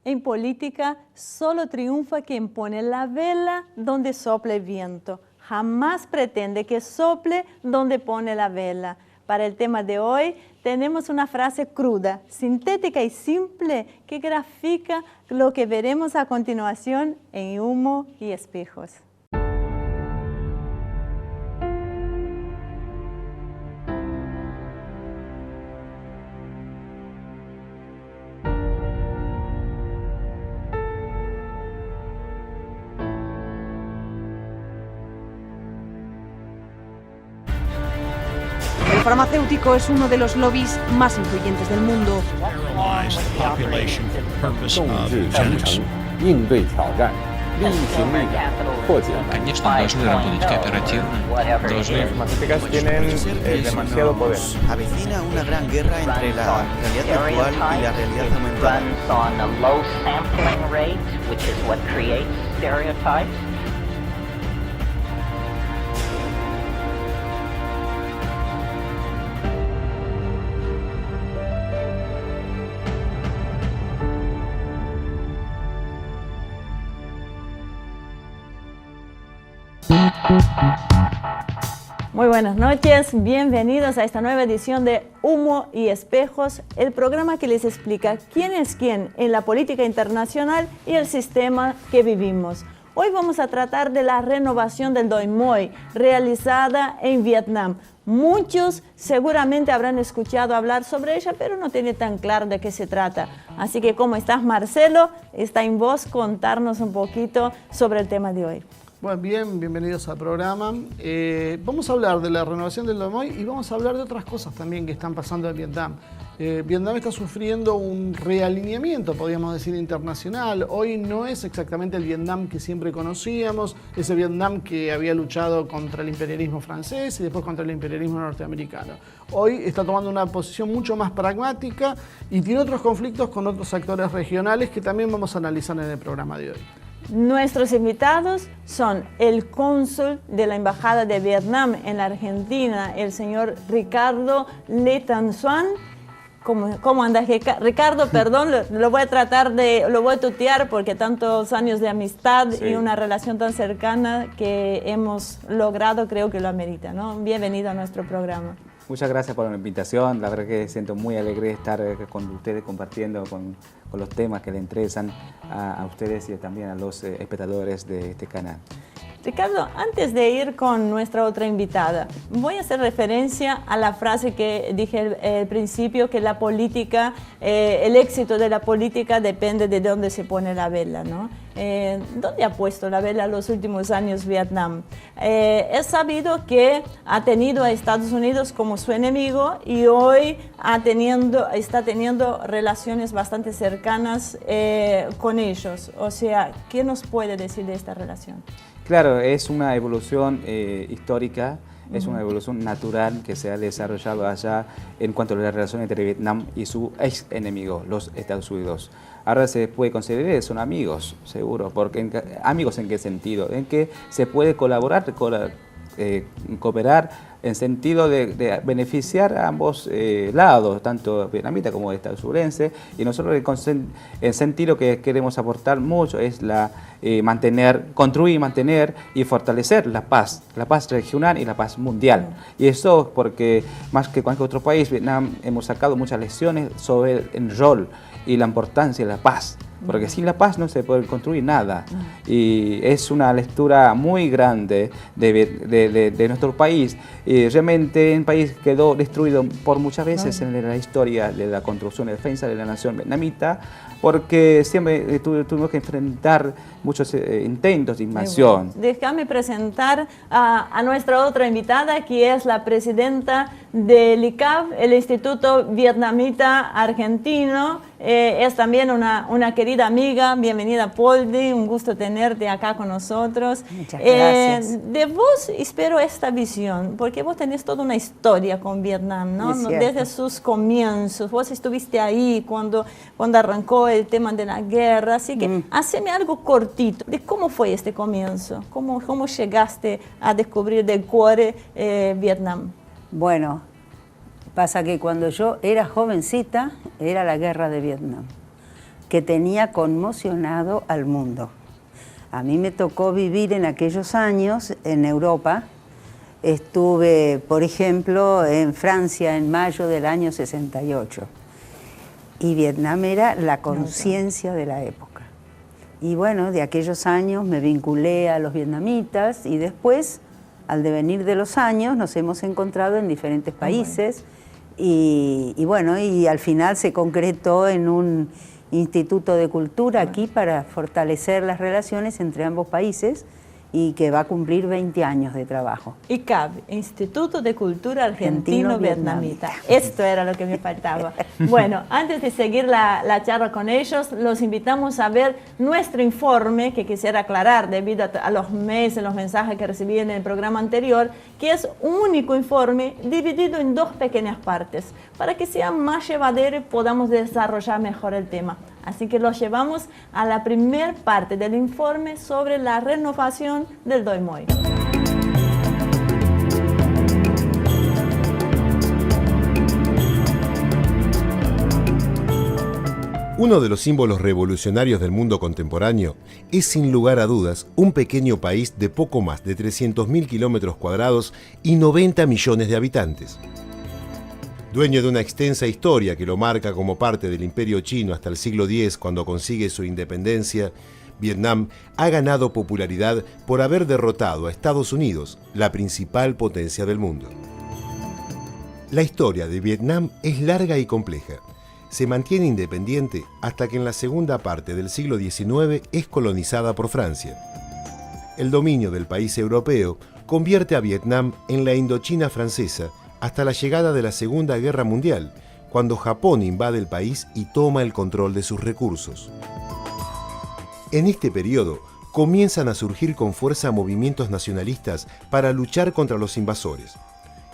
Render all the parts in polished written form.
En política, solo triunfa quien pone la vela donde sopla el viento. Jamás pretende que sople donde pone la vela. Para el tema de hoy, tenemos una frase cruda, sintética y simple que grafica lo que veremos a continuación en Humo y Espejos. El farmacéutico es uno de los lobbies más influyentes del mundo. 应对挑战，利益频率破解。 Конечно, должны работать кооперативно, должны... Farmacéuticas tienen demasiado poder. Avecina una gran guerra entre la realidad virtual y la realidad aumentada. Muy buenas noches, bienvenidos a esta nueva edición de Humo y Espejos, el programa que les explica quién es quién en la política internacional y el sistema que vivimos. Hoy vamos a tratar de la renovación del Doi Moi realizada en Vietnam. Muchos seguramente habrán escuchado hablar sobre ella, pero no tienen tan claro de qué se trata. Así que, ¿cómo estás, Marcelo? Está en vos contarnos un poquito sobre el tema de hoy. Bueno, bienvenidos al programa. Vamos a hablar de la renovación del Doi Moi y vamos a hablar de otras cosas también que están pasando en Vietnam. Vietnam está sufriendo un realineamiento, podríamos decir, internacional. Hoy no es exactamente el Vietnam que siempre conocíamos, ese Vietnam que había luchado contra el imperialismo francés y después contra el imperialismo norteamericano. Hoy está tomando una posición mucho más pragmática y tiene otros conflictos con otros actores regionales que también vamos a analizar en el programa de hoy. Nuestros invitados son el cónsul de la Embajada de Vietnam en la Argentina, el señor Ricardo Le Tan Xuan. ¿Cómo andas, Ricardo? Perdón, lo voy a tutear porque tantos años de amistad y una relación tan cercana que hemos logrado, creo que lo amerita, ¿no? Bienvenido a nuestro programa. Muchas gracias por la invitación, la verdad que siento muy alegre de estar con ustedes compartiendo con los temas que le interesan a ustedes y también a los espectadores de este canal. Ricardo, antes de ir con nuestra otra invitada, voy a hacer referencia a la frase que dije al principio, que la política, el éxito de la política depende de dónde se pone la vela, ¿no? ¿Dónde ha puesto la vela los últimos años Vietnam? Es sabido que ha tenido a Estados Unidos como su enemigo y hoy está teniendo relaciones bastante cercanas con ellos. O sea, ¿qué nos puede decir de esta relación? Claro, es una evolución histórica, es una evolución natural que se ha desarrollado allá en cuanto a la relación entre Vietnam y su ex enemigo, los Estados Unidos. Ahora se puede considerar que son amigos, seguro, porque ¿amigos en qué sentido? En que se puede cooperar en sentido de beneficiar a ambos lados, tanto vietnamita como estadounidense, y nosotros el sentido que queremos aportar mucho es construir, mantener y fortalecer la paz regional y la paz mundial. Y eso porque más que cualquier otro país, Vietnam hemos sacado muchas lecciones sobre el rol y la importancia de la paz. Porque sin la paz no se puede construir nada. Y es una lectura muy grande de nuestro país. Y realmente el país quedó destruido por muchas veces en la historia de la construcción y defensa de la nación vietnamita, porque siempre tuvimos que enfrentar muchos intentos de invasión. Bueno, déjame presentar a nuestra otra invitada, que es la presidenta del ICAP, el Instituto Vietnamita Argentino. Es también una querida amiga. Bienvenida, Poldi, un gusto tenerte acá con nosotros. Muchas gracias. De vos espero esta visión, porque vos tenés toda una historia con Vietnam, ¿no? Desde sus comienzos. Vos estuviste ahí cuando arrancó el tema de la guerra, así que haceme algo cortito de cómo fue este comienzo, cómo llegaste a descubrir del cuore Vietnam. Bueno, pasa que cuando yo era jovencita, era la guerra de Vietnam. que tenía conmocionado al mundo. A mí me tocó vivir en aquellos años en Europa. Estuve, por ejemplo, en Francia en mayo del año 68. Y Vietnam era la conciencia de la época. Y bueno, de aquellos años me vinculé a los vietnamitas y después, al devenir de los años, nos hemos encontrado en diferentes países. Y bueno, y al final se concretó en un Instituto de Cultura aquí para fortalecer las relaciones entre ambos países y que va a cumplir 20 años de trabajo. ICAB, Instituto de Cultura Argentino-Vietnamita. Esto era lo que me faltaba. Bueno, antes de seguir la charla con ellos, los invitamos a ver nuestro informe, que quisiera aclarar debido a los mails, los mensajes que recibí en el programa anterior, que es un único informe dividido en 2 pequeñas partes, para que sea más llevadero y podamos desarrollar mejor el tema. Así que los llevamos a la primera parte del informe sobre la renovación del Doi Moi. Uno de los símbolos revolucionarios del mundo contemporáneo es sin lugar a dudas un pequeño país de poco más de 300.000 kilómetros cuadrados y 90 millones de habitantes. Dueño de una extensa historia que lo marca como parte del Imperio Chino hasta el siglo X, cuando consigue su independencia, Vietnam ha ganado popularidad por haber derrotado a Estados Unidos, la principal potencia del mundo. La historia de Vietnam es larga y compleja. Se mantiene independiente hasta que en la segunda parte del siglo XIX es colonizada por Francia. El dominio del país europeo convierte a Vietnam en la Indochina francesa hasta la llegada de la Segunda Guerra Mundial, cuando Japón invade el país y toma el control de sus recursos. En este periodo, comienzan a surgir con fuerza movimientos nacionalistas para luchar contra los invasores.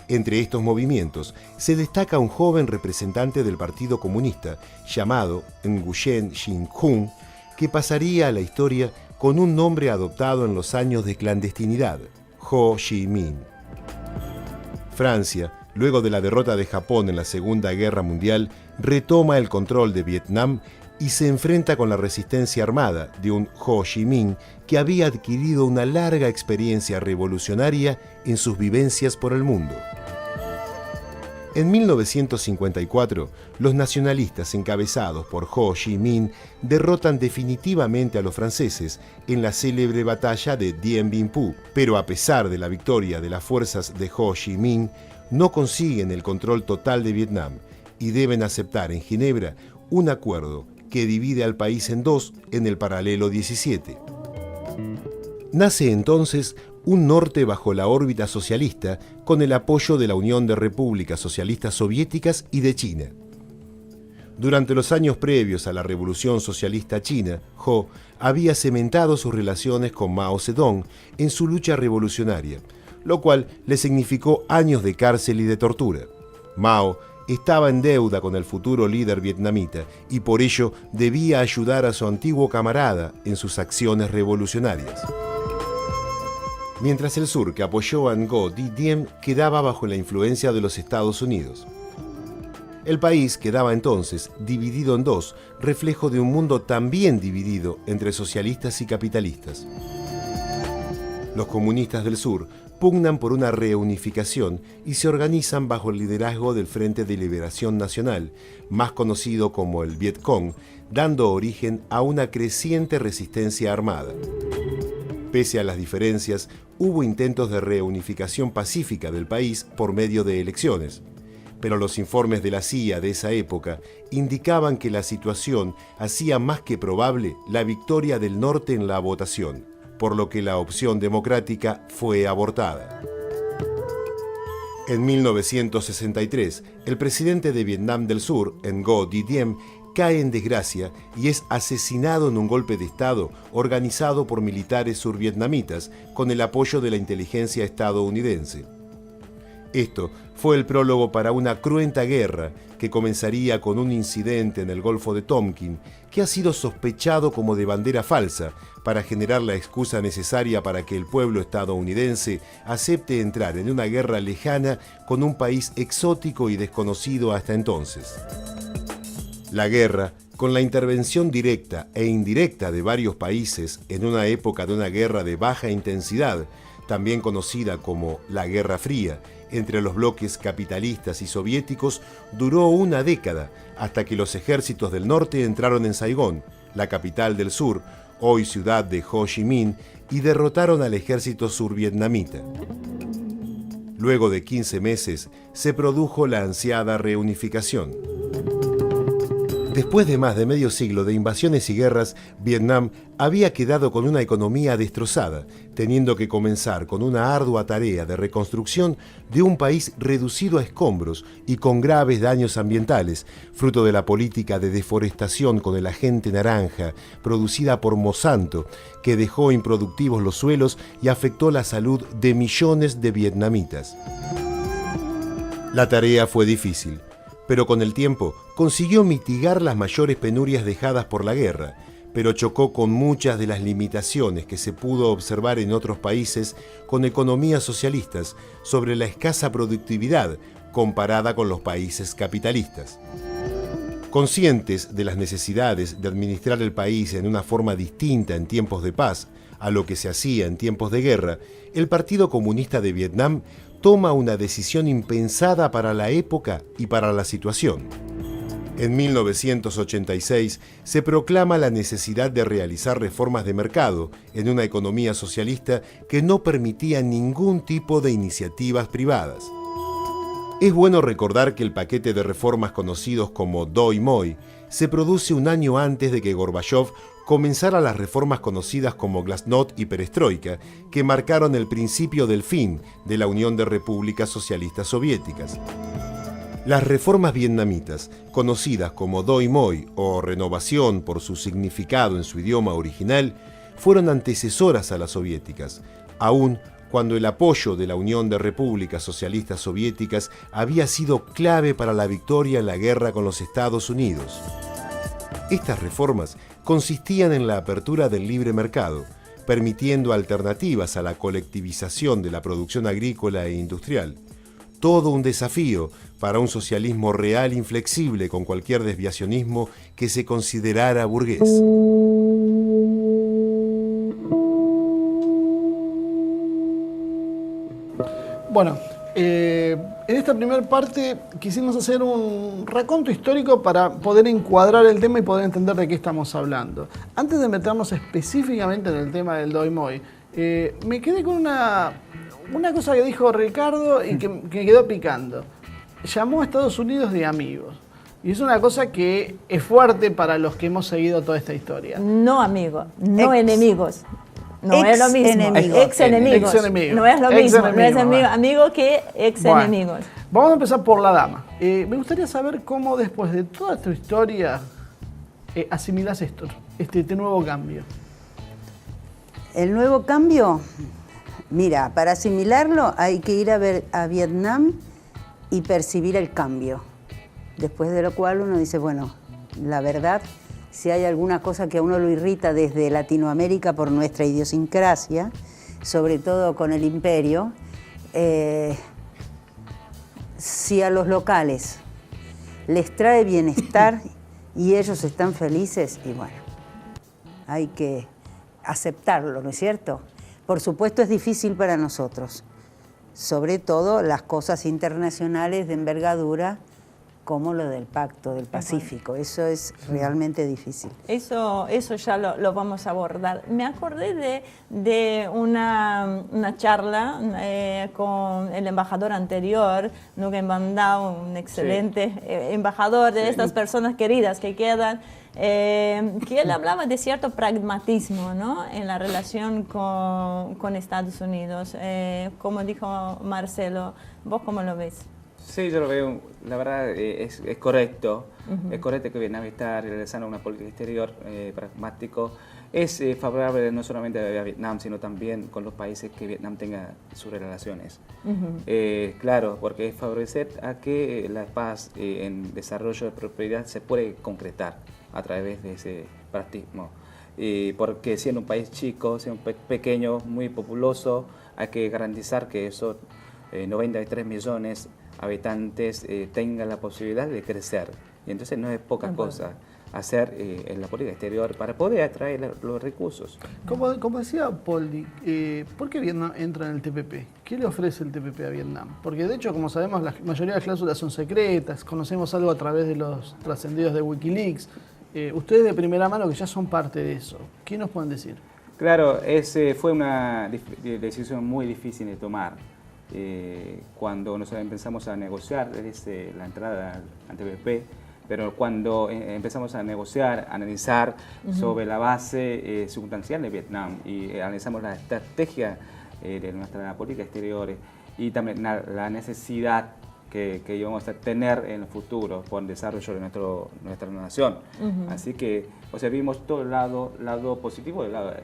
Entre estos movimientos se destaca un joven representante del Partido Comunista llamado Nguyen Sinh Khun, que pasaría a la historia con un nombre adoptado en los años de clandestinidad, Ho Chi Minh. Francia, luego de la derrota de Japón en la Segunda Guerra Mundial, retoma el control de Vietnam y se enfrenta con la resistencia armada de un Ho Chi Minh que había adquirido una larga experiencia revolucionaria en sus vivencias por el mundo. En 1954, los nacionalistas encabezados por Ho Chi Minh derrotan definitivamente a los franceses en la célebre batalla de Dien Bien Phu, pero a pesar de la victoria de las fuerzas de Ho Chi Minh, no consiguen el control total de Vietnam y deben aceptar en Ginebra un acuerdo que divide al país en 2 en el paralelo 17. Nace entonces un norte bajo la órbita socialista con el apoyo de la Unión de Repúblicas Socialistas Soviéticas y de China. Durante los años previos a la Revolución Socialista China, Ho había cementado sus relaciones con Mao Zedong en su lucha revolucionaria, lo cual le significó años de cárcel y de tortura. Mao estaba en deuda con el futuro líder vietnamita y por ello debía ayudar a su antiguo camarada en sus acciones revolucionarias. Mientras el sur, que apoyó a Ngo Dinh Diem, quedaba bajo la influencia de los Estados Unidos. El país quedaba entonces dividido en 2, reflejo de un mundo también dividido entre socialistas y capitalistas. Los comunistas del sur pugnan por una reunificación y se organizan bajo el liderazgo del Frente de Liberación Nacional, más conocido como el Viet Cong, dando origen a una creciente resistencia armada. Pese a las diferencias, hubo intentos de reunificación pacífica del país por medio de elecciones, pero los informes de la CIA de esa época indicaban que la situación hacía más que probable la victoria del norte en la votación, por lo que la opción democrática fue abortada. En 1963, el presidente de Vietnam del Sur, Ngo Dinh Diem, cae en desgracia y es asesinado en un golpe de Estado organizado por militares survietnamitas con el apoyo de la inteligencia estadounidense. Esto fue el prólogo para una cruenta guerra que comenzaría con un incidente en el Golfo de Tonkin que ha sido sospechado como de bandera falsa para generar la excusa necesaria para que el pueblo estadounidense acepte entrar en una guerra lejana con un país exótico y desconocido hasta entonces. La guerra Con la intervención directa e indirecta de varios países en una época de una guerra de baja intensidad, también conocida como la Guerra Fría, entre los bloques capitalistas y soviéticos, duró una década, hasta que los ejércitos del norte entraron en Saigón, la capital del sur, hoy ciudad de Ho Chi Minh, y derrotaron al ejército survietnamita. Luego de 15 meses, se produjo la ansiada reunificación. Después de más de medio siglo de invasiones y guerras, Vietnam había quedado con una economía destrozada, teniendo que comenzar con una ardua tarea de reconstrucción de un país reducido a escombros y con graves daños ambientales, fruto de la política de deforestación con el agente naranja producida por Monsanto, que dejó improductivos los suelos y afectó la salud de millones de vietnamitas. La tarea fue difícil, pero con el tiempo consiguió mitigar las mayores penurias dejadas por la guerra, pero chocó con muchas de las limitaciones que se pudo observar en otros países con economías socialistas sobre la escasa productividad comparada con los países capitalistas. Conscientes de las necesidades de administrar el país en una forma distinta en tiempos de paz a lo que se hacía en tiempos de guerra, el Partido Comunista de Vietnam toma una decisión impensada para la época y para la situación. En 1986 se proclama la necesidad de realizar reformas de mercado en una economía socialista que no permitía ningún tipo de iniciativas privadas. Es bueno recordar que el paquete de reformas conocidos como Doi Moi se produce un año antes de que Gorbachov comenzara las reformas conocidas como Glasnost y Perestroika, que marcaron el principio del fin de la Unión de Repúblicas Socialistas Soviéticas. Las reformas vietnamitas, conocidas como Doi Moi o renovación por su significado en su idioma original, fueron antecesoras a las soviéticas, aun cuando el apoyo de la Unión de Repúblicas Socialistas Soviéticas había sido clave para la victoria en la guerra con los Estados Unidos. Estas reformas consistían en la apertura del libre mercado, permitiendo alternativas a la colectivización de la producción agrícola e industrial. Todo un desafío para un socialismo real inflexible con cualquier desviacionismo que se considerara burgués. Bueno, en esta primera parte quisimos hacer un raconto histórico para poder encuadrar el tema y poder entender de qué estamos hablando. Antes de meternos específicamente en el tema del Doi Moi, me quedé con una cosa que dijo Ricardo y que me quedó picando. Llamó a Estados Unidos de amigos. Y es una cosa que es fuerte para los que hemos seguido toda esta historia. No amigos, no enemigos. No es lo mismo. Ex enemigos. No es lo mismo. No es amigo que ex enemigos. Bueno, vamos a empezar por la dama. Me gustaría saber cómo después de toda tu historia asimilás esto, este nuevo cambio. El nuevo cambio, mira, para asimilarlo hay que ir a Vietnam y percibir el cambio. Después de lo cual uno dice, bueno, la verdad, si hay alguna cosa que a uno lo irrita desde Latinoamérica por nuestra idiosincrasia, sobre todo con el imperio, si a los locales les trae bienestar y ellos están felices, y bueno, hay que aceptarlo, ¿no es cierto? Por supuesto es difícil para nosotros, sobre todo las cosas internacionales de envergadura, como lo del Pacto del Pacífico. Eso es realmente difícil. Eso ya lo vamos a abordar. Me acordé de una charla con el embajador anterior, Nguyen Van Dao, un excelente embajador de estas personas queridas que quedan, que él hablaba de cierto pragmatismo, ¿no?, en la relación con Estados Unidos. Como dijo Marcelo, ¿vos cómo lo ves? Sí, yo lo veo, la verdad es correcto. Es correcto que Vietnam está realizando una política exterior pragmático. Es favorable no solamente a Vietnam, sino también con los países que Vietnam tenga sus relaciones. Claro, porque es favorecer a que la paz en desarrollo de prosperidad se puede concretar a través de ese pragmatismo. Porque siendo un país chico, siendo un país pequeño, muy populoso, hay que garantizar que esos 93 millones habitantes tengan la posibilidad de crecer. Y entonces no es poca cosa. hacer en la política exterior para poder atraer los recursos. Como decía Poldi, ¿por qué Vietnam entra en el TPP? ¿Qué le ofrece el TPP a Vietnam? Porque de hecho, como sabemos, la mayoría de las cláusulas son secretas, conocemos algo a través de los trascendidos de Wikileaks. Ustedes de primera mano que ya son parte de eso, ¿qué nos pueden decir? Claro, fue una decisión muy difícil de tomar. Cuando nosotros empezamos a negociar desde la entrada al TPP, pero cuando empezamos a negociar, a analizar sobre la base circunstancial de Vietnam y analizamos la estrategia de nuestra política exterior y también la necesidad que íbamos a tener en el futuro por el desarrollo de nuestra nación. Así que, o sea, vimos todo el lado positivo y el lado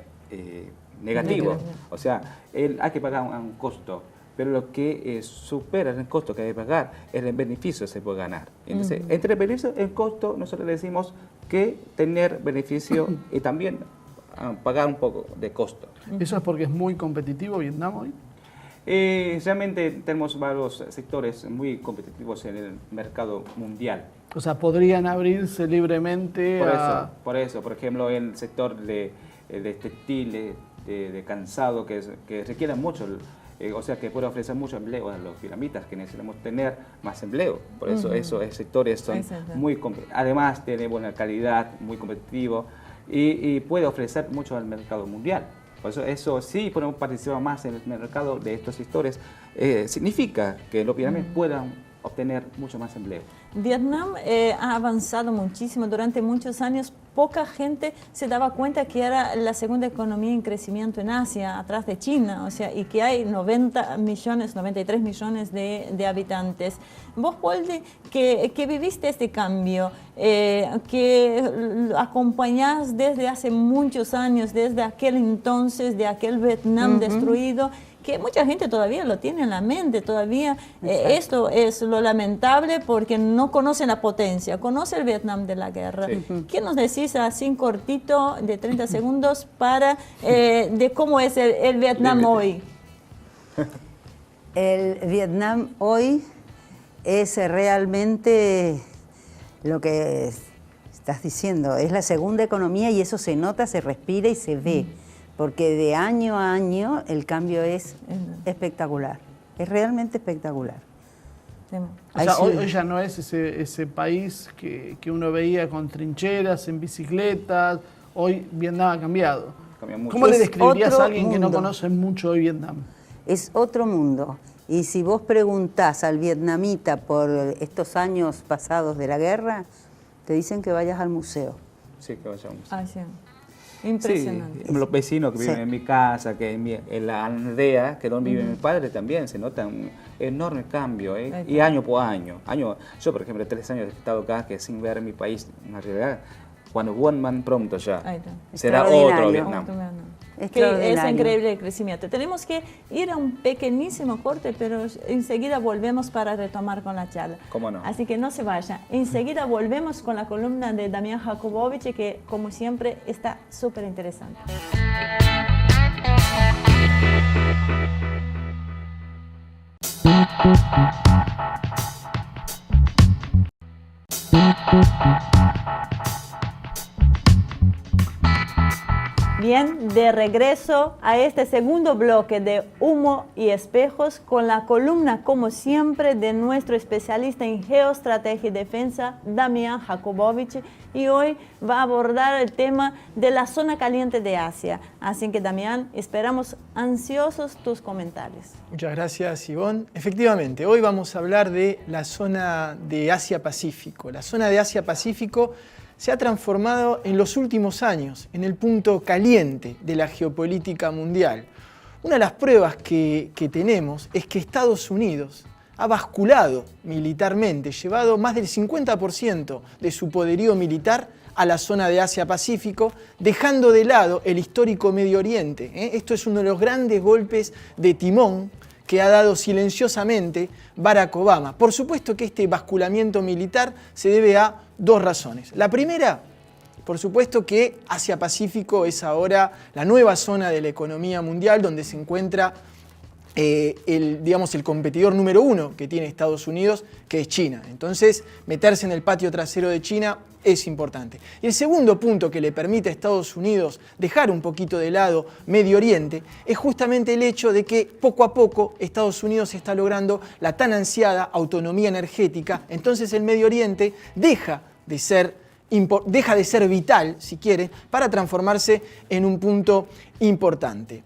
negativo. O sea, hay que pagar un costo, pero lo que supera el costo que hay que pagar es el beneficio que se puede ganar. Entonces, entre el beneficio y el costo, nosotros decimos que tener beneficio y también pagar un poco de costo. ¿Eso es porque es muy competitivo Vietnam hoy? Realmente tenemos varios sectores muy competitivos en el mercado mundial. O sea, podrían abrirse libremente por eso, por ejemplo, en el sector de textil, de calzado, que requiere mucho, o sea, que puede ofrecer mucho empleo a los vietnamitas, que necesitamos tener más empleo. Por eso esos sectores son muy además tiene buena calidad, muy competitivo y puede ofrecer mucho al mercado mundial. Por eso sí podemos participar más en el mercado de estos sectores. Significa que los vietnamitas puedan obtener mucho más empleo. Vietnam ha avanzado muchísimo durante muchos años. Poca gente se daba cuenta que era la segunda economía en crecimiento en Asia, atrás de China, o sea, y que hay 93 millones de habitantes. Vos, Poldi, que viviste este cambio, que acompañás desde hace muchos años, desde aquel entonces, de aquel Vietnam destruido, que mucha gente todavía lo tiene en la mente, todavía esto es lo lamentable porque no conocen la potencia, conoce el Vietnam de la guerra. ¿Qué nos decís así en cortito de 30 segundos para de cómo es el Vietnam hoy? El Vietnam hoy es realmente lo que estás diciendo, es la segunda economía y eso se nota, se respira y se ve. Porque de año a año el cambio es espectacular, es realmente espectacular. O sea, hoy ya no es ese país que uno veía con trincheras, en bicicletas, hoy Vietnam ha cambiado. ¿Cómo le describirías a alguien que no conoce mucho hoy Vietnam? Es otro mundo. Y si vos preguntás al vietnamita por estos años pasados de la guerra, te dicen que vayas al museo. Sí, que vayas al museo. Impresionante. Sí, los vecinos que viven en mi casa, que en la aldea, que donde vive mi padre, también se nota un enorme cambio, y año por año. Yo, por ejemplo, 3 años he estado acá, que sin ver mi país, en realidad, cuando vuelvan pronto ya, será otro Vietnam. Que es increíble el crecimiento. Tenemos que ir a un pequeñísimo corte, pero enseguida volvemos para retomar con la charla. ¿Cómo no? Así que no se vaya. Enseguida volvemos con la columna de Damián Jakubowicz, que como siempre está súper interesante. Bien, de regreso a este segundo bloque de Humo y Espejos con la columna, como siempre, de nuestro especialista en geoestrategia y defensa, Damián Jakubowicz, y hoy va a abordar el tema de la zona caliente de Asia. Así que, Damián, esperamos ansiosos tus comentarios. Muchas gracias, Ivonne. Efectivamente, hoy vamos a hablar de la zona de Asia-Pacífico. La zona de Asia-Pacífico se ha transformado en los últimos años en el punto caliente de la geopolítica mundial. Una de las pruebas que tenemos es que Estados Unidos ha basculado militarmente, llevado más del 50% de su poderío militar a la zona de Asia-Pacífico, dejando de lado el histórico Medio Oriente. Esto es uno de los grandes golpes de timón que ha dado silenciosamente Barack Obama. Por supuesto que este basculamiento militar se debe a 2 razones. La primera, por supuesto que Asia-Pacífico es ahora la nueva zona de la economía mundial donde se encuentra el competidor número 1 que tiene Estados Unidos, que es China. Entonces, meterse en el patio trasero de China es importante. Y el segundo punto que le permite a Estados Unidos dejar un poquito de lado Medio Oriente es justamente el hecho de que poco a poco Estados Unidos está logrando la tan ansiada autonomía energética. Entonces el Medio Oriente deja de ser vital, si quiere, para transformarse en un punto importante.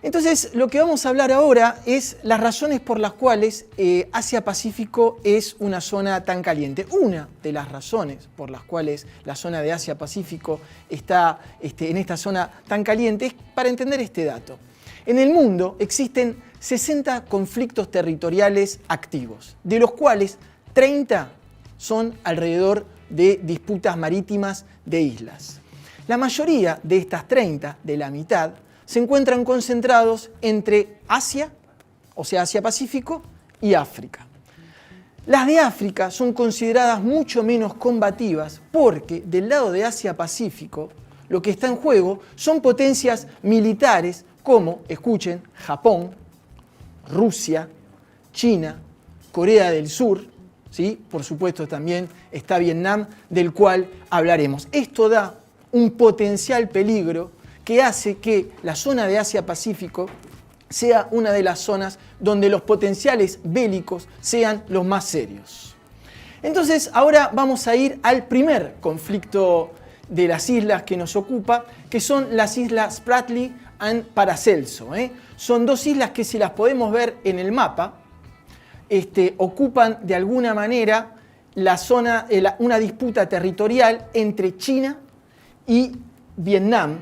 Entonces, lo que vamos a hablar ahora es las razones por las cuales Asia-Pacífico es una zona tan caliente. Una de las razones por las cuales la zona de Asia-Pacífico está en esta zona tan caliente es para entender este dato. En el mundo existen 60 conflictos territoriales activos, de los cuales 30 son alrededor de disputas marítimas de islas. La mayoría de estas 30, de la mitad, se encuentran concentrados entre Asia, o sea, Asia-Pacífico, y África. Las de África son consideradas mucho menos combativas porque del lado de Asia-Pacífico lo que está en juego son potencias militares como, escuchen, Japón, Rusia, China, Corea del Sur, ¿sí? Por supuesto también está Vietnam, del cual hablaremos. Esto da un potencial peligro que hace que la zona de Asia-Pacífico sea una de las zonas donde los potenciales bélicos sean los más serios. Entonces, ahora vamos a ir al primer conflicto de las islas que nos ocupa, que son las islas Spratly y Paracelso. Son dos islas que, si las podemos ver en el mapa, ocupan de alguna manera la zona, una disputa territorial entre China y Vietnam.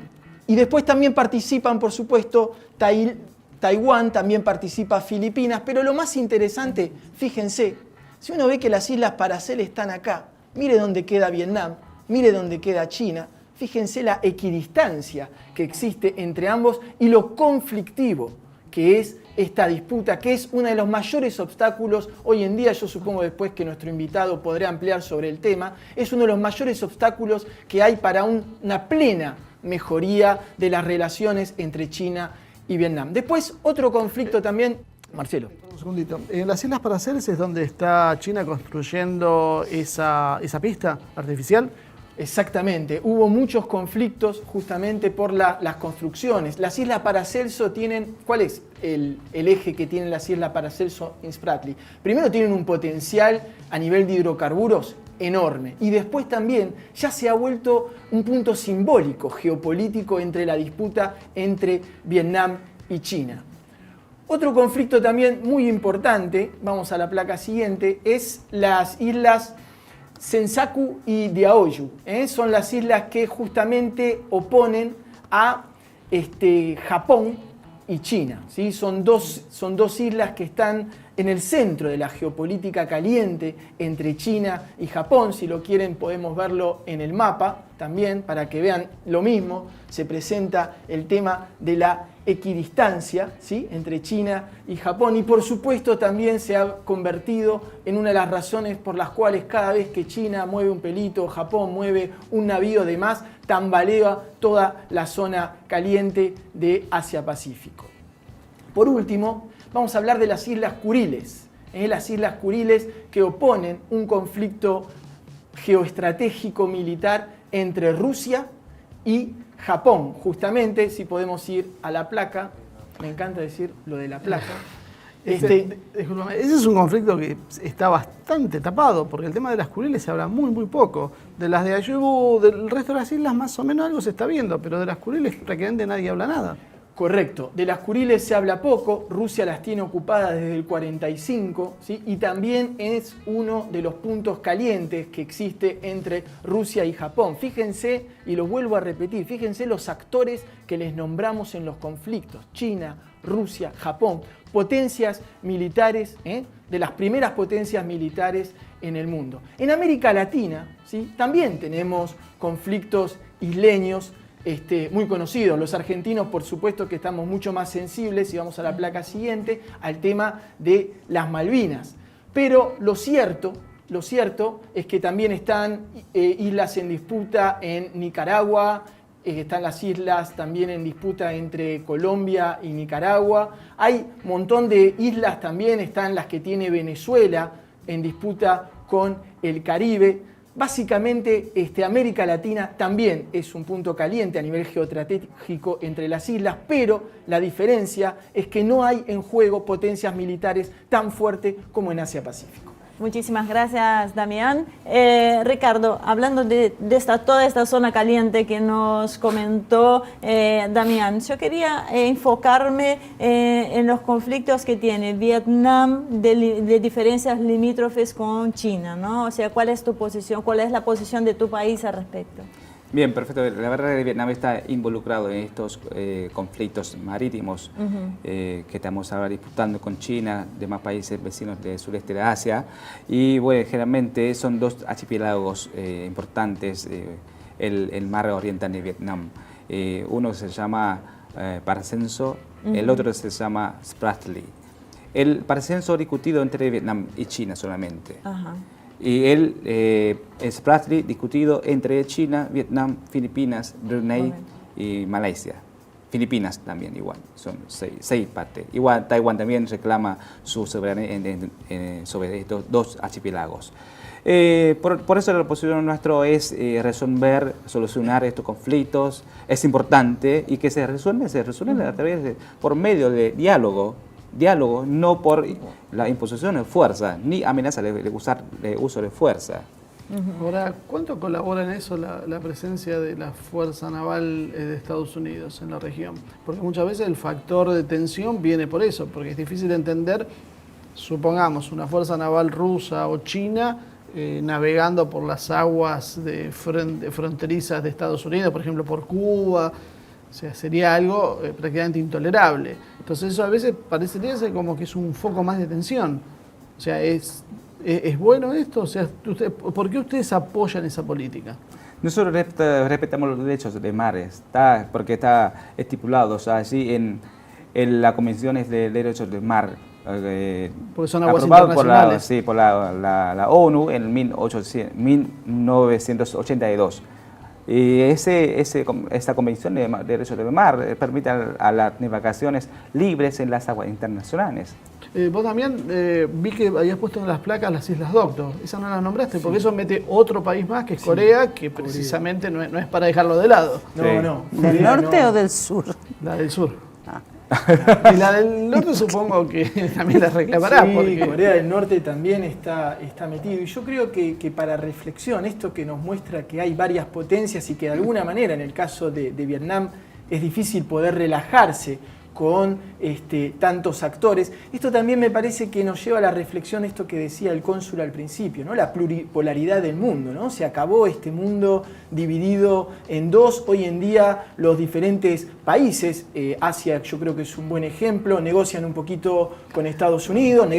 Y después también participan, por supuesto, Taiwán, también participa Filipinas, pero lo más interesante, fíjense, si uno ve que las islas Paracel están acá, mire dónde queda Vietnam, mire dónde queda China, fíjense la equidistancia que existe entre ambos y lo conflictivo que es esta disputa, que es uno de los mayores obstáculos hoy en día. Yo supongo después que nuestro invitado podrá ampliar sobre el tema. Es uno de los mayores obstáculos que hay para una plena mejoría de las relaciones entre China y Vietnam. Después, otro conflicto también. Marcelo. Un segundito. En las Islas Paraceles es donde está China construyendo esa pista artificial. Exactamente, hubo muchos conflictos justamente por las construcciones. Las Islas Paracelso tienen, ¿cuál es el eje que tienen las Islas Paracelso en Spratly? Primero tienen un potencial a nivel de hidrocarburos enorme y después también ya se ha vuelto un punto simbólico geopolítico entre la disputa entre Vietnam y China. Otro conflicto también muy importante, vamos a la placa siguiente, es las Islas Senkaku y Diaoyu, son las islas que justamente oponen a Japón y China, ¿sí? Son dos islas que están en el centro de la geopolítica caliente entre China y Japón. Si lo quieren podemos verlo en el mapa también para que vean lo mismo. Se presenta el tema de la equidistancia, ¿sí? Entre China y Japón, y por supuesto también se ha convertido en una de las razones por las cuales cada vez que China mueve un pelito, Japón mueve un navío de más, tambalea toda la zona caliente de Asia-Pacífico. Por último, vamos a hablar de las Islas Kuriles, las Islas Kuriles que oponen un conflicto geoestratégico militar entre Rusia y Japón. Justamente, si podemos ir a la placa, me encanta decir lo de la placa. Ese es un conflicto que está bastante tapado, porque el tema de las Kuriles se habla muy poco. De las de Ayubu, del resto de las islas más o menos algo se está viendo, pero de las Kuriles prácticamente nadie habla nada. Correcto, de las Kuriles se habla poco, Rusia las tiene ocupadas desde el 45, ¿sí? Y también es uno de los puntos calientes que existe entre Rusia y Japón. Fíjense, y lo vuelvo a repetir, fíjense los actores que les nombramos en los conflictos: China, Rusia, Japón, potencias militares, de las primeras potencias militares en el mundo. En América Latina, ¿sí? También tenemos conflictos isleños muy conocidos. Los argentinos, por supuesto, que estamos mucho más sensibles, y vamos a la placa siguiente, al tema de las Malvinas. Pero lo cierto es que también están islas en disputa en Nicaragua, están las islas también en disputa entre Colombia y Nicaragua. Hay un montón de islas también, están las que tiene Venezuela en disputa con el Caribe. Básicamente, América Latina también es un punto caliente a nivel geoestratégico entre las islas, pero la diferencia es que no hay en juego potencias militares tan fuertes como en Asia-Pacífico. Muchísimas gracias, Damián. Ricardo, hablando de toda esta zona caliente que nos comentó Damián, yo quería enfocarme en los conflictos que tiene Vietnam de diferencias limítrofes con China, ¿no? O sea, ¿cuál es tu posición? ¿Cuál es la posición de tu país al respecto? Bien, perfecto. La verdad es que Vietnam está involucrado en estos conflictos marítimos que estamos ahora disputando con China, demás países vecinos del sureste de Asia. Y bueno, generalmente son dos archipiélagos importantes, el mar oriental de Vietnam. Uno se llama Paracenso, el otro se llama Spratly. El Paracenso discutido entre Vietnam y China solamente. Ajá. Y el Spratly discutido entre China, Vietnam, Filipinas, Brunei y Malasia. Filipinas también igual, son seis partes. Igual Taiwán también reclama su soberanía sobre estos dos archipiélagos. Por eso la posición nuestra es solucionar estos conflictos. Es importante y que se resuelven a través por medio de diálogo, no por la imposición de fuerza, ni amenaza de uso de fuerza. Ahora, ¿cuánto colabora en eso la presencia de la Fuerza Naval de Estados Unidos en la región? Porque muchas veces el factor de tensión viene por eso, porque es difícil entender, supongamos, una Fuerza Naval rusa o china navegando por las aguas fronterizas de Estados Unidos, por ejemplo, por Cuba. O sea, sería algo prácticamente intolerable. Entonces eso a veces parecería ser como que es un foco más de tensión. O sea, ¿es bueno esto? O sea, ¿por qué ustedes apoyan esa política? Nosotros respetamos los derechos de mares, porque está estipulado, o sea, allí en las convenciones de derechos del mar. Porque son aguas internacionales. Por la ONU en 1982. Y esta convención de derechos del mar permite a las navegaciones libres en las aguas internacionales. Vos también vi que habías puesto en las placas las Islas Doctor. Esa no la nombraste, porque eso mete otro país más, que es Corea, que precisamente no es para dejarlo de lado. No. ¿Del norte o del sur? La del sur. Y la del norte supongo que también la reclamará. Sí, porque Corea del Norte también está metido. Y yo creo que para reflexión, esto que nos muestra que hay varias potencias y que de alguna manera, en el caso de Vietnam, es difícil poder relajarse con tantos actores. Esto también me parece que nos lleva a la reflexión, esto que decía el cónsul al principio, ¿no? La pluripolaridad del mundo, ¿no? Se acabó este mundo dividido en dos. Hoy en día los diferentes países, Asia yo creo que es un buen ejemplo, negocian un poquito con Estados Unidos,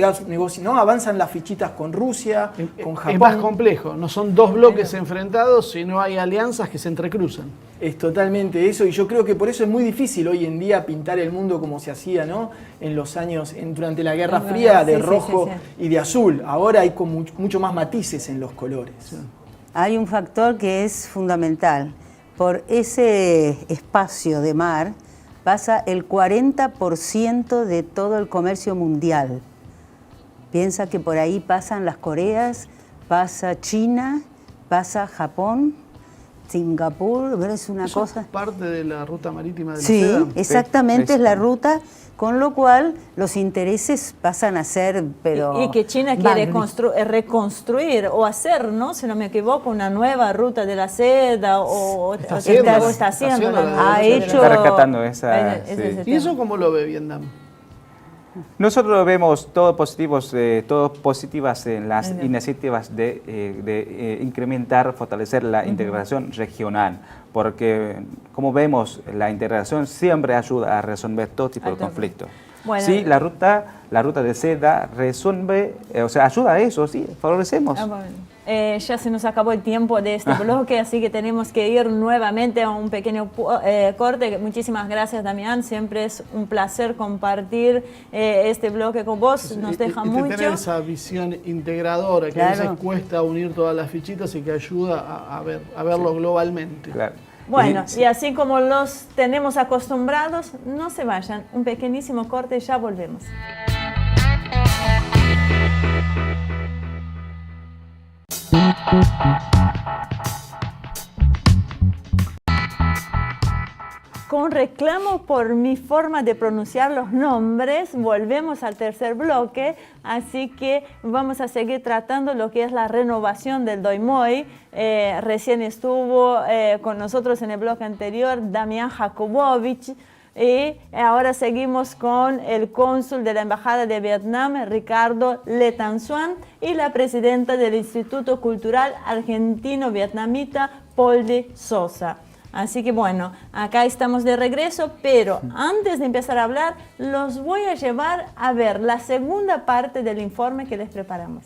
avanzan las fichitas con Rusia, con Japón. Es más complejo, no son dos bloques enfrentados, sino hay alianzas que se entrecruzan. Es totalmente eso, y yo creo que por eso es muy difícil hoy en día pintar el mundo como se hacía, ¿no? En los años, durante la Guerra Fría, de rojo y de azul. Ahora hay con mucho más matices en los colores. Sí. Hay un factor que es fundamental. Por ese espacio de mar pasa el 40% de todo el comercio mundial. Piensa que por ahí pasan las Coreas, pasa China, pasa Japón, Singapur, es una cosa... ¿Es parte de la ruta marítima de la Sí, seda? exactamente, es la ruta, con lo cual los intereses pasan a ser, pero... Y que China quiere reconstruir o hacer, ¿no? Si no me equivoco, una nueva ruta de la seda o está haciendo Está rescatando esa... ¿Y eso cómo lo ve Vietnam? Nosotros vemos todos positivas en las iniciativas de incrementar, fortalecer la integración regional, porque como vemos, la integración siempre ayuda a resolver todo tipo de conflictos. Bueno, sí, la ruta de seda resuelve, ayuda a eso, sí, favorecemos. Ya se nos acabó el tiempo de este bloque, así que tenemos que ir nuevamente a un pequeño corte. Muchísimas gracias, Damián. Siempre es un placer compartir este bloque con vos. Nos deja mucho. Tener esa visión integradora que a veces cuesta unir todas las fichitas y que ayuda a verlo globalmente. Claro. Bueno, y así como los tenemos acostumbrados, no se vayan. Un pequeñísimo corte y ya volvemos. Con reclamo por mi forma de pronunciar los nombres, volvemos al tercer bloque, así que vamos a seguir tratando lo que es la renovación del DOIMOI. Recién estuvo con nosotros en el bloque anterior Damián Jakubowicz, y ahora seguimos con el cónsul de la Embajada de Vietnam, Ricardo Le Tan Xuan, y la presidenta del Instituto Cultural Argentino-Vietnamita, Poldi Sosa. Así que bueno, acá estamos de regreso, pero antes de empezar a hablar, los voy a llevar a ver la segunda parte del informe que les preparamos.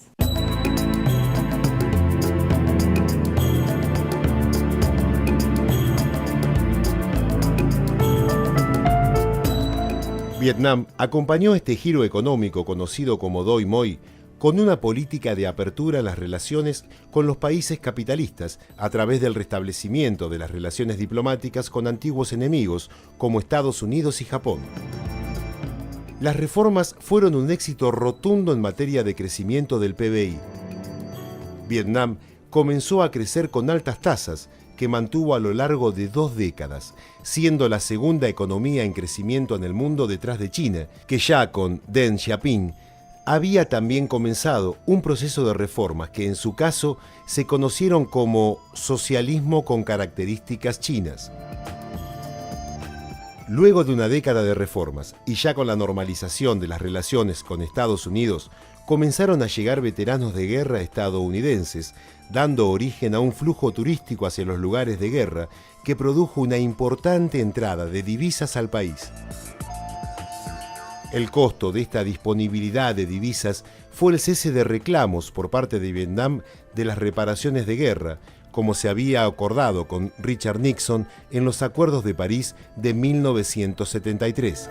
Vietnam acompañó este giro económico conocido como Doi Moi con una política de apertura en las relaciones con los países capitalistas a través del restablecimiento de las relaciones diplomáticas con antiguos enemigos como Estados Unidos y Japón. Las reformas fueron un éxito rotundo en materia de crecimiento del PBI. Vietnam comenzó a crecer con altas tasas que mantuvo a lo largo de 2 décadas, siendo la segunda economía en crecimiento en el mundo detrás de China, que ya con Deng Xiaoping había también comenzado un proceso de reformas que en su caso se conocieron como socialismo con características chinas. Luego de una década de reformas y ya con la normalización de las relaciones con Estados Unidos, comenzaron a llegar veteranos de guerra estadounidenses, dando origen a un flujo turístico hacia los lugares de guerra que produjo una importante entrada de divisas al país. El costo de esta disponibilidad de divisas fue el cese de reclamos por parte de Vietnam de las reparaciones de guerra, como se había acordado con Richard Nixon en los Acuerdos de París de 1973.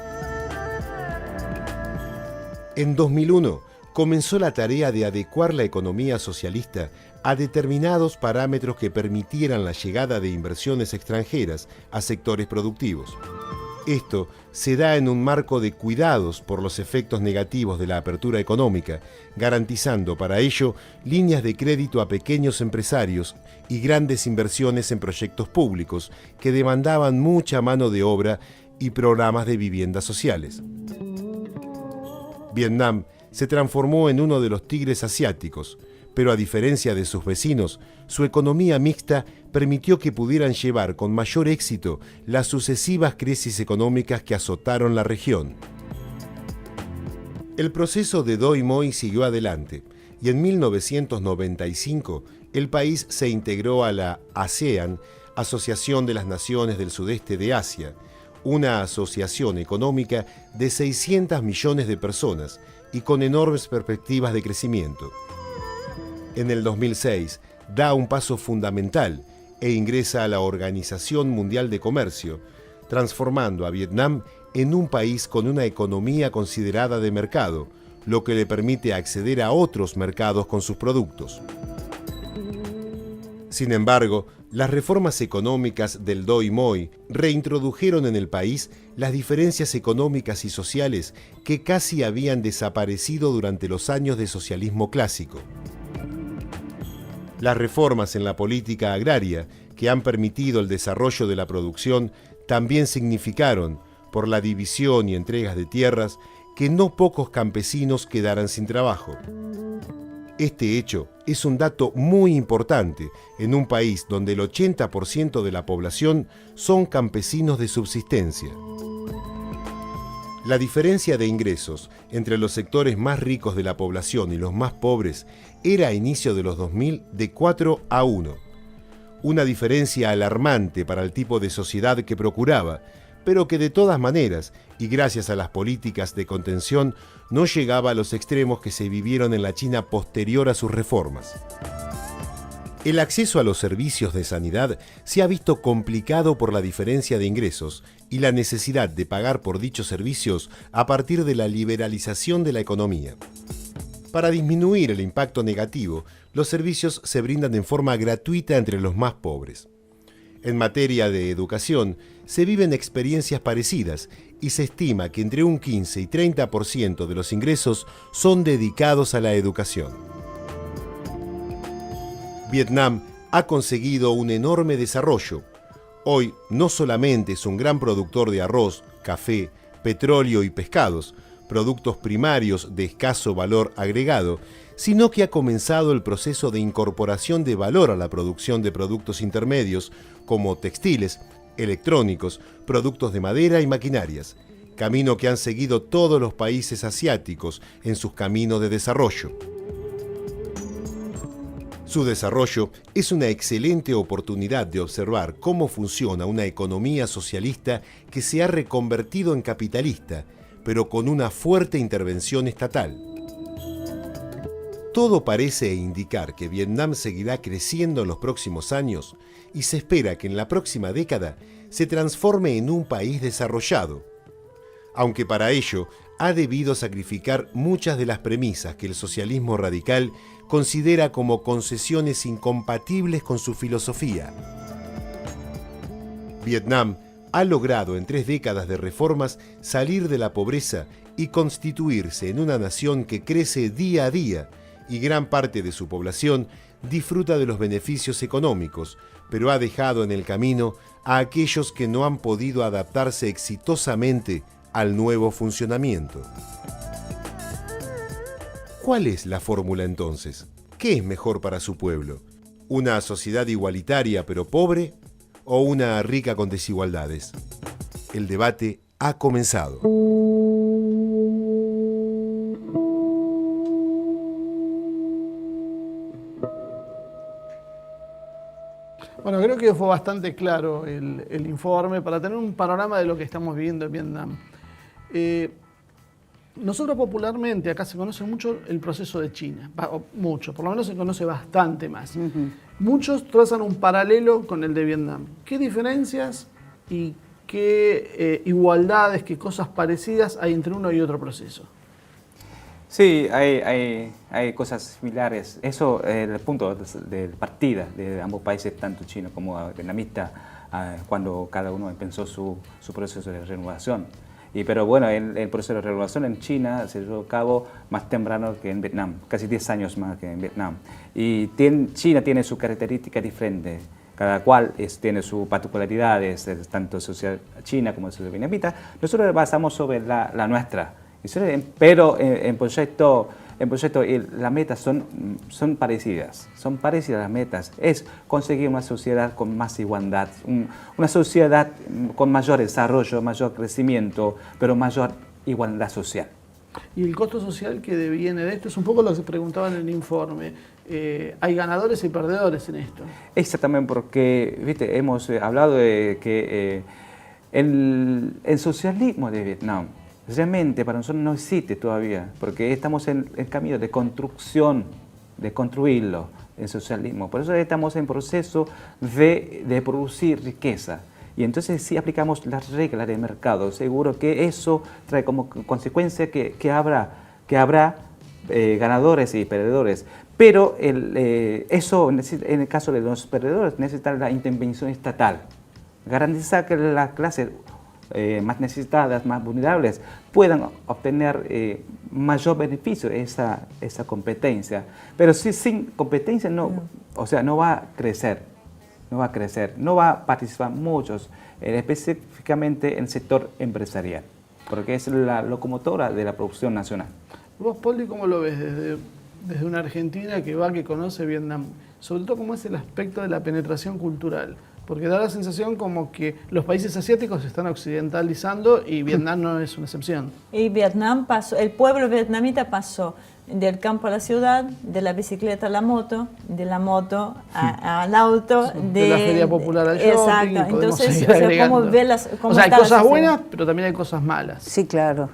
En 2001 comenzó la tarea de adecuar la economía socialista a determinados parámetros que permitieran la llegada de inversiones extranjeras a sectores productivos. Esto se da en un marco de cuidados por los efectos negativos de la apertura económica, garantizando para ello líneas de crédito a pequeños empresarios y grandes inversiones en proyectos públicos que demandaban mucha mano de obra y programas de viviendas sociales. Vietnam se transformó en uno de los tigres asiáticos, pero a diferencia de sus vecinos, su economía mixta permitió que pudieran llevar con mayor éxito las sucesivas crisis económicas que azotaron la región. El proceso de Doi Moi siguió adelante y en 1995 el país se integró a la ASEAN, Asociación de las Naciones del Sudeste de Asia, una asociación económica de 600 millones de personas y con enormes perspectivas de crecimiento. En el 2006 da un paso fundamental e ingresa a la Organización Mundial de Comercio, transformando a Vietnam en un país con una economía considerada de mercado, lo que le permite acceder a otros mercados con sus productos. Sin embargo, las reformas económicas del Doi Moi reintrodujeron en el país las diferencias económicas y sociales que casi habían desaparecido durante los años de socialismo clásico. Las reformas en la política agraria, que han permitido el desarrollo de la producción, también significaron, por la división y entregas de tierras, que no pocos campesinos quedaran sin trabajo. Este hecho es un dato muy importante en un país donde el 80% de la población son campesinos de subsistencia. La diferencia de ingresos entre los sectores más ricos de la población y los más pobres era a inicio de los 2000 de 4-1. Una diferencia alarmante para el tipo de sociedad que procuraba, pero que de todas maneras, y gracias a las políticas de contención, no llegaba a los extremos que se vivieron en la China posterior a sus reformas. El acceso a los servicios de sanidad se ha visto complicado por la diferencia de ingresos y la necesidad de pagar por dichos servicios a partir de la liberalización de la economía. Para disminuir el impacto negativo, los servicios se brindan en forma gratuita entre los más pobres. En materia de educación, se viven experiencias parecidas y se estima que entre un 15 y 30% de los ingresos son dedicados a la educación. Vietnam ha conseguido un enorme desarrollo. Hoy no solamente es un gran productor de arroz, café, petróleo y pescados, productos primarios de escaso valor agregado, sino que ha comenzado el proceso de incorporación de valor a la producción de productos intermedios como textiles, electrónicos, productos de madera y maquinarias, camino que han seguido todos los países asiáticos en sus caminos de desarrollo. Su desarrollo es una excelente oportunidad de observar cómo funciona una economía socialista que se ha reconvertido en capitalista, pero con una fuerte intervención estatal. Todo parece indicar que Vietnam seguirá creciendo en los próximos años y se espera que en la próxima década se transforme en un país desarrollado, aunque para ello ha debido sacrificar muchas de las premisas que el socialismo radical considera como concesiones incompatibles con su filosofía. Vietnam ha logrado en 3 décadas de reformas salir de la pobreza y constituirse en una nación que crece día a día, y gran parte de su población disfruta de los beneficios económicos, pero ha dejado en el camino a aquellos que no han podido adaptarse exitosamente al nuevo funcionamiento. ¿Cuál es la fórmula entonces? ¿Qué es mejor para su pueblo? ¿Una sociedad igualitaria pero pobre o una rica con desigualdades? El debate ha comenzado. Bueno, creo que fue bastante claro el informe para tener un panorama de lo que estamos viviendo en Vietnam. Nosotros popularmente acá se conoce mucho el proceso de China, mucho, por lo menos se conoce bastante más. Muchos trazan un paralelo con el de Vietnam. ¿Qué diferencias y qué igualdades, qué cosas parecidas hay entre uno y otro proceso? Sí, hay cosas similares. Eso es el punto de partida de ambos países, tanto chino como vietnamita, cuando cada uno empezó su proceso de renovación. Pero bueno, el proceso de renovación en China se llevó a cabo más temprano que en Vietnam, casi 10 años más que en Vietnam. Y China tiene sus características diferentes, cada cual tiene sus particularidades, tanto sociedad china como sociedad vietnamita. Nosotros basamos sobre la nuestra, pero en proyecto las metas son parecidas las metas. Es conseguir una sociedad con más igualdad, una sociedad con mayor desarrollo, mayor crecimiento, pero mayor igualdad social. Y el costo social que deviene de esto es un poco lo que se preguntaba en el informe. Hay ganadores y perdedores en esto. Exactamente, porque ¿viste? Hemos hablado de que el socialismo de Vietnam realmente para nosotros no existe todavía, porque estamos en el camino de construcción, de construirlo, el socialismo. Por eso estamos en proceso de producir riqueza. Y entonces si aplicamos las reglas del mercado, seguro que eso trae como consecuencia que habrá ganadores y perdedores. Pero eso, en el caso de los perdedores, necesita la intervención estatal. Garantizar que las clases más necesitadas, más vulnerables, puedan obtener mayor beneficio de esa competencia. Pero si sin competencia no va a crecer, no va a participar muchos, específicamente en el sector empresarial, porque es la locomotora de la producción nacional. Vos, Poli, ¿cómo lo ves desde una Argentina que conoce Vietnam? Sobre todo, ¿cómo es el aspecto de la penetración cultural? Porque da la sensación como que los países asiáticos se están occidentalizando y Vietnam no es una excepción. Y Vietnam pasó, el pueblo vietnamita pasó del campo a la ciudad, de la bicicleta a la moto, de la moto al auto, de la feria popular al shopping. Exacto, entonces, ¿cómo ves hay cosas buenas, pero también hay cosas malas. Sí, claro.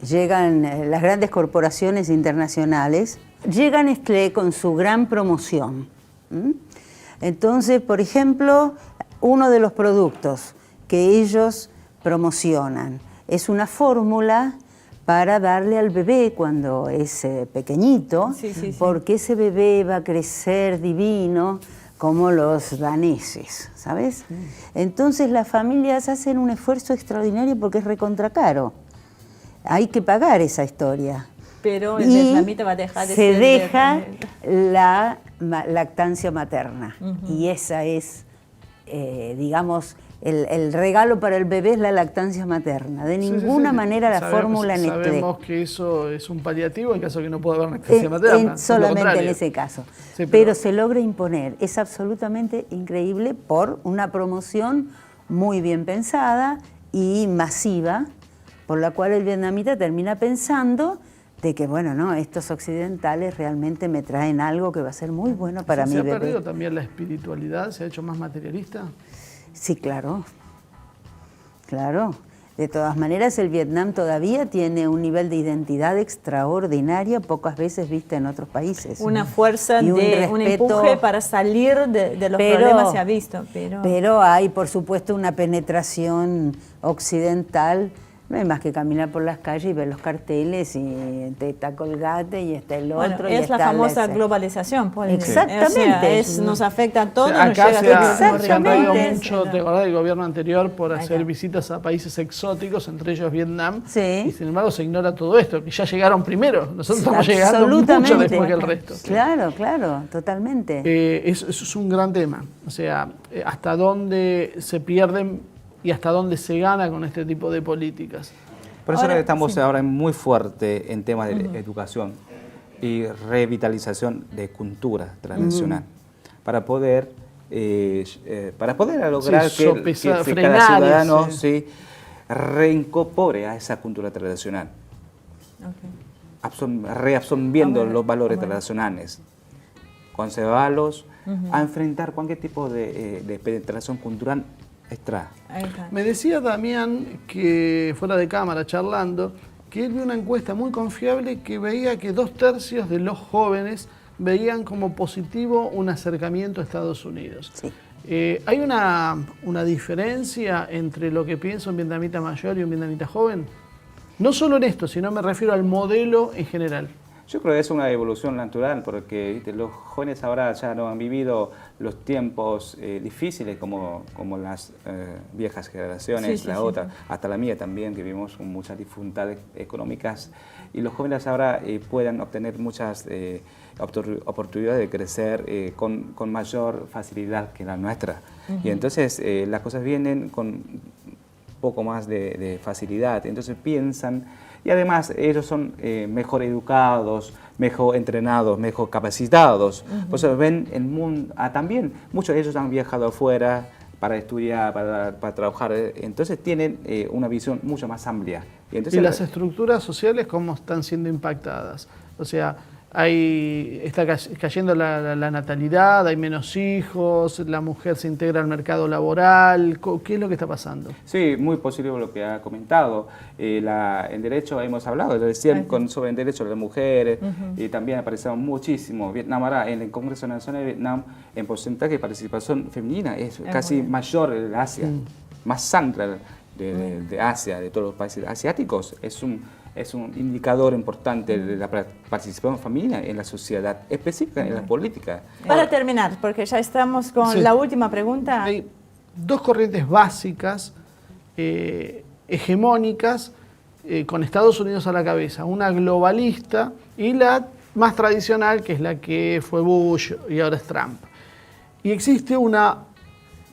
Llegan las grandes corporaciones internacionales, llegan con su gran promoción. Entonces, por ejemplo, uno de los productos que ellos promocionan es una fórmula para darle al bebé cuando es pequeñito, porque ese bebé va a crecer divino, como los daneses, ¿sabes? Entonces las familias hacen un esfuerzo extraordinario porque es recontra caro. Hay que pagar esa historia. Pero el vietnamita va a dejar de se ser deja la lactancia materna. Y esa es, digamos, el regalo para el bebé es la lactancia materna. De ninguna manera la fórmula Nestlé. Sabemos que eso es un paliativo en caso de que no pueda haber lactancia materna. Solamente en ese caso. Sí, pero se logra imponer. Es absolutamente increíble por una promoción muy bien pensada y masiva, por la cual el vietnamita termina pensando de que, bueno, no, estos occidentales realmente me traen algo que va a ser muy bueno para mi bebé. ¿Se ha perdido también la espiritualidad? ¿Se ha hecho más materialista? Sí, claro. Claro. De todas maneras, el Vietnam todavía tiene un nivel de identidad extraordinaria, pocas veces vista en otros países. Una fuerza, un empuje para salir de los problemas se ha visto. Pero hay, por supuesto, una penetración occidental. No hay más que caminar por las calles y ver los carteles y está Colgate y está el otro. Bueno, y es la famosa globalización. Exactamente. O sea, nos afecta a todos. Acá nos se ha traído mucho, ¿te acordás del gobierno anterior por hacer visitas a países exóticos, entre ellos Vietnam? Sí. Y sin embargo se ignora todo esto, que ya llegaron primero. Nosotros estamos llegando mucho después que el resto. Claro, claro, totalmente. Eso es un gran tema. O sea, hasta dónde se pierden y hasta dónde se gana con este tipo de políticas. Por eso estamos ahora muy fuerte en temas de educación y revitalización de cultura tradicional, para poder lograr que cada ciudadano reincorpore a esa cultura tradicional, reabsorbiendo los valores tradicionales, conservarlos, a enfrentar cualquier tipo de penetración cultural extra. Me decía Damián, que fuera de cámara charlando, que él vio una encuesta muy confiable que veía que 2/3 de los jóvenes veían como positivo un acercamiento a Estados Unidos. Sí. ¿Hay una diferencia entre lo que piensa un vietnamita mayor y un vietnamita joven? No solo en esto, sino me refiero al modelo en general. Yo creo que es una evolución natural, porque ¿viste? Los jóvenes ahora ya no han vivido los tiempos difíciles como las viejas generaciones, hasta la mía también, que vivimos con muchas dificultades económicas, y los jóvenes ahora puedan obtener muchas oportunidades de crecer con mayor facilidad que la nuestra. Y entonces las cosas vienen con un poco más de facilidad, entonces piensan. Y además ellos son mejor educados, mejor entrenados, mejor capacitados. Por eso ven el mundo, también muchos de ellos han viajado afuera para estudiar, para trabajar. Entonces tienen una visión mucho más amplia. ¿Y las estructuras sociales cómo están siendo impactadas? O sea, está cayendo la natalidad, hay menos hijos, la mujer se integra al mercado laboral. ¿Qué es lo que está pasando? Sí, muy positivo lo que ha comentado. En derecho hemos hablado recién sobre el derecho de las mujeres, y también aparecieron muchísimo. Vietnam ahora en el Congreso Nacional de Vietnam, en porcentaje de participación femenina es casi mayor de Asia, más amplia de Asia, de todos los países asiáticos. Es un indicador importante de la participación femenina en la sociedad, específica en la política. Para terminar, porque ya estamos con la última pregunta. Hay dos corrientes básicas, hegemónicas, con Estados Unidos a la cabeza. Una globalista y la más tradicional, que es la que fue Bush y ahora es Trump. Y existe una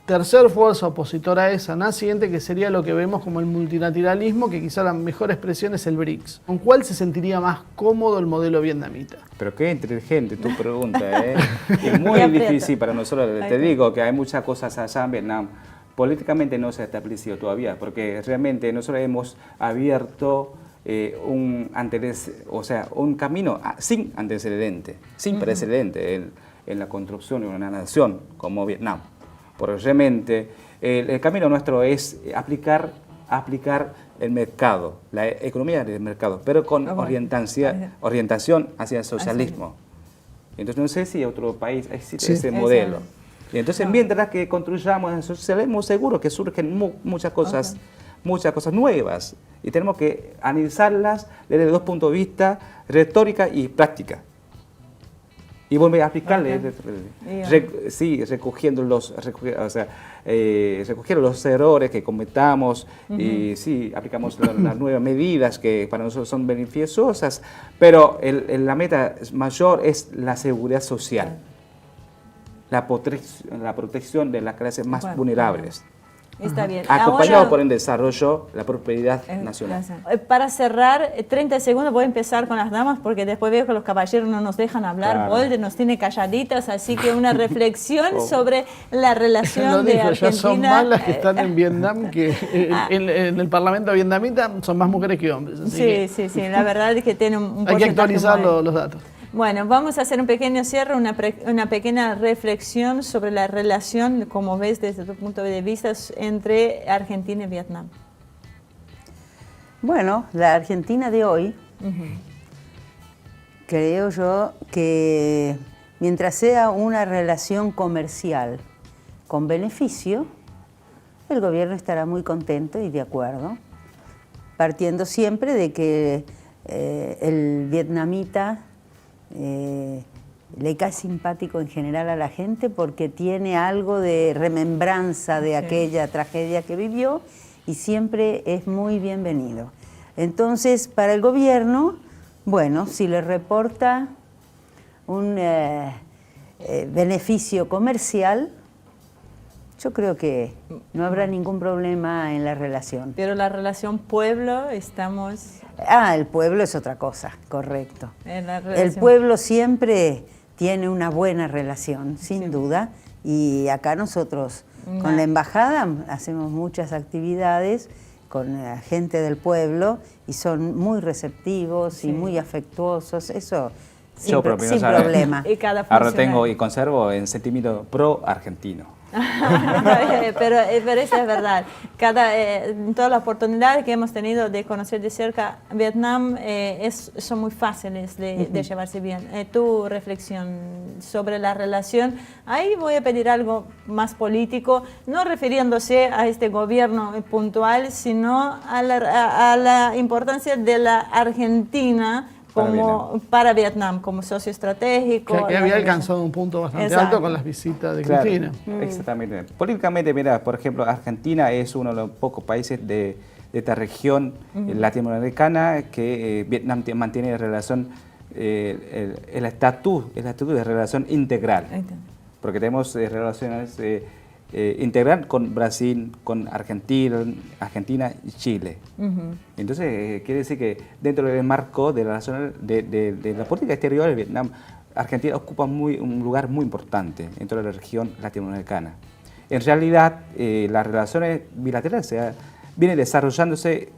tercer fuerza opositora a esa naciente, que sería lo que vemos como el multilateralismo, que quizá la mejor expresión es el BRICS. ¿Con cuál se sentiría más cómodo el modelo vietnamita? Pero qué inteligente tu pregunta, ¿eh? Es muy difícil para nosotros. Te digo que hay muchas cosas allá en Vietnam. Políticamente no se ha establecido todavía, porque realmente nosotros hemos abierto un camino sin antecedente, sin precedente en la construcción de una nación como Vietnam. Porque realmente el camino nuestro es aplicar el mercado, la economía del mercado, pero con orientación hacia el socialismo. Entonces no sé si en otro país existe ese modelo. Y entonces mientras que construyamos el socialismo, seguro que surgen muchas cosas nuevas. Y tenemos que analizarlas desde dos puntos de vista, retórica y práctica. y volver a aplicarle, recogiendo los errores que cometamos y sí, aplicamos las nuevas medidas que para nosotros son beneficiosas, pero la meta mayor es la seguridad social, la protección de las clases más vulnerables. Está bien. Acompañado Ahora, por el desarrollo, la prosperidad nacional. Para cerrar, 30 segundos, voy a empezar con las damas porque después veo que los caballeros no nos dejan hablar. Claro. Bolde nos tiene calladitas, así que una reflexión sobre la relación de Argentina. Ya son más las que están en Vietnam, que en el Parlamento vietnamita son más mujeres que hombres. Así Sí, la verdad es que tiene un hay que actualizar los datos. Bueno, vamos a hacer un pequeño cierre, una pequeña reflexión sobre la relación, como ves desde tu punto de vista, entre Argentina y Vietnam. Bueno, la Argentina de hoy, creo yo que mientras sea una relación comercial con beneficio, el gobierno estará muy contento y de acuerdo, partiendo siempre de que el vietnamita le cae simpático en general a la gente porque tiene algo de remembranza de aquella tragedia que vivió y siempre es muy bienvenido. Entonces, para el gobierno, bueno, si le reporta un beneficio comercial, yo creo que no habrá ningún problema en la relación. Pero la relación pueblo, estamos... el pueblo es otra cosa, correcto. El pueblo siempre tiene una buena relación, sin duda, y acá nosotros con la embajada hacemos muchas actividades con la gente del pueblo y son muy receptivos y muy afectuosos, eso sin problema. Ahora tengo y conservo el sentimiento pro-argentino. pero eso es verdad. En todas las oportunidades que hemos tenido de conocer de cerca Vietnam son muy fáciles de llevarse bien. Tu reflexión sobre la relación, ahí voy a pedir algo más político, no refiriéndose a este gobierno puntual, sino a la importancia de la Argentina para Vietnam, como socio estratégico. Que había alcanzado un punto bastante alto con las visitas de Cristina. Exactamente. Políticamente, mira, por ejemplo, Argentina es uno de los pocos países de esta región latinoamericana que Vietnam mantiene relación, el estatus de relación integral. Porque tenemos relaciones integral con Brasil, con Argentina y Chile. Entonces, quiere decir que dentro del marco de la política exterior de Vietnam, Argentina ocupa un lugar muy importante dentro de la región latinoamericana. En realidad, las relaciones bilaterales vienen desarrollándose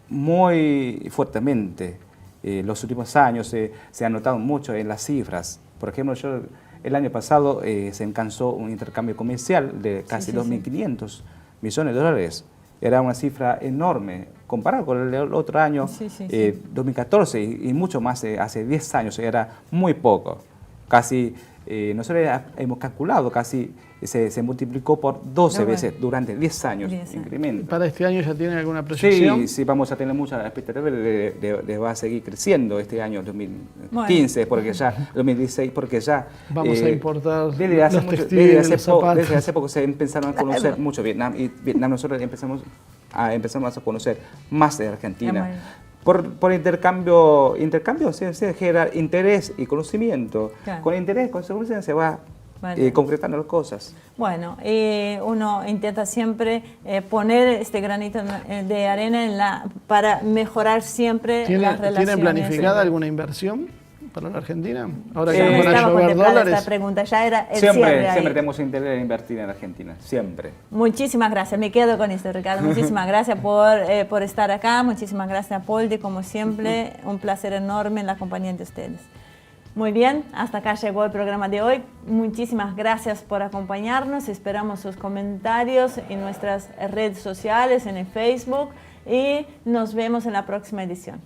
muy fuertemente. Los últimos años se ha notado mucho en las cifras. Por ejemplo, el año pasado se alcanzó un intercambio comercial de casi 2.500 millones de dólares. Era una cifra enorme, comparado con el otro año, 2014, y mucho más hace 10 años, era muy poco. Casi, nosotros hemos calculado, casi se multiplicó por 12 veces durante 10 años. Incremento. ¿Para este año ya tienen alguna proyección? Sí, vamos a tener mucha expectativa de va a seguir creciendo este año 2015, porque ya 2016, porque ya vamos a importar desde hace poco se empezaron a conocer mucho Vietnam, y Vietnam nosotros empezamos a conocer más de Argentina. Por intercambio se genera interés y conocimiento. Con interés, con seguridad se va concretando las cosas. Bueno, uno intenta siempre poner este granito de arena para mejorar siempre las relaciones. ¿Tienen planificada alguna inversión para la Argentina? Ahora que van a llover dólares. Esta pregunta ya era el siempre tenemos interés en invertir en Argentina, siempre. Muchísimas gracias, me quedo con esto, Ricardo. Muchísimas gracias por estar acá, muchísimas gracias, Poldi, como siempre, un placer enorme en la compañía de ustedes. Muy bien, hasta acá llegó el programa de hoy. Muchísimas gracias por acompañarnos. Esperamos sus comentarios en nuestras redes sociales, en el Facebook, y nos vemos en la próxima edición.